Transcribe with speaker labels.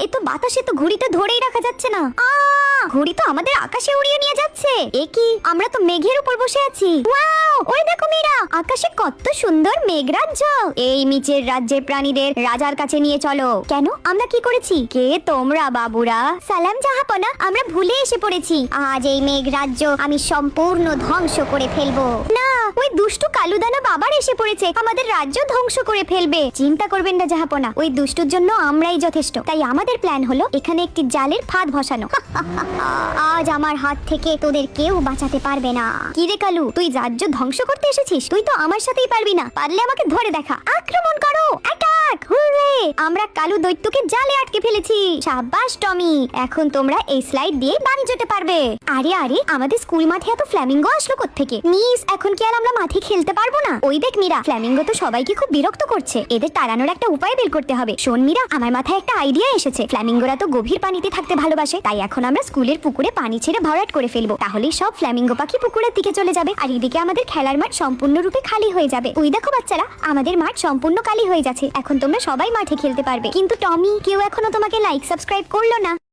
Speaker 1: এ তো বাতাসে তো ঘুড়িটা ধরেই রাখা যাচ্ছে না। ঘুড়ি তো আমাদের আকাশে উড়িয়ে নিয়ে যাচ্ছে। এ কি, আমরা তো মেঘের উপর বসে আছি। ওয়াও, ওই দেখো মীরা, আকাশে কত সুন্দর মেঘরাজ্য। এই নিচের রাজ্যের প্রাণীদের রাজার কাছে নিয়ে চলো। কেন, আমরা কি করেছি? কে তোমরা বাবুরা? সালাম জাহাপনা, আমরা ভুলে এসে পড়েছি। আজ এই মেঘরাজ্য আমি সম্পূর্ণ ধ্বংস করে ফেলবো। না, ওই দুষ্টু কালুদানব আবার এসে পড়েছে, আমাদের রাজ্য ধ্বংস করে ফেলবে। চিন্তা করবেন না জাহাপনা, ওই দুষ্টুর জন্য আমরাই যথেষ্ট। তাই আমাদের প্ল্যান হলো এখানে একটি জালের ফাঁদ বসানো। আজ আমার হাত থেকে তোদের কেউ বাঁচাতে পারবে না। কি রে কালু, তুই রাজ্য ধ্বংস করতে এসেছিস? তুই তো আমার সাথেই পারবি না, পারলে আমাকে ধরে দেখা। আক্রমণ করো, অ্যাটাক! হুররে! আমরা কালু দৈত্যকে জালে আটকে ফেলেছি। সাবাস টমি, এখন তোমরা এই স্লাইড দিয়ে বাড়ি যেতে পারবে। আরে আরে, আমাদের স্কুল মাঠে এত ফ্ল্যামিঙ্গো আসলো কোত্থেকে? মিস, এখন কি আর আমরা মাঠে খেলতে পারবো না? ওই দেখ মীরা, ফ্ল্যামিঙ্গো তো সবাইকে খুব বিরক্ত করছে। এদের তাড়ানোর একটা উপায় বের করতে হবে। শোন মীরা, আমার মাথায় একটা আইডিয়া এসেছে। ফ্ল্যামিঙ্গোরা তো গভীর পানিতে থাকতে ভালোবাসে, তাই এখন আমরা স্কুলের পুকুরে পানি ছেড়ে ভরাট করে ফেলবো। তাহলেই সব ফ্ল্যামিঙ্গো পাখি পুকুরের দিকে চলে যাবে, আর এদিকে আমাদের খেলার মাঠ সম্পূর্ণরূপে খালি হয়ে যাবে। ওই দেখো বাচ্চারা, আমাদের মাঠ সম্পূর্ণ খালি হয়ে যাচ্ছে। এখন তোমরা সবাই মাঠে খেলতে পারবে। কিন্তু টমি, কেউ এখনো তোমাকে লাইক সাবস্ক্রাইব করলো না।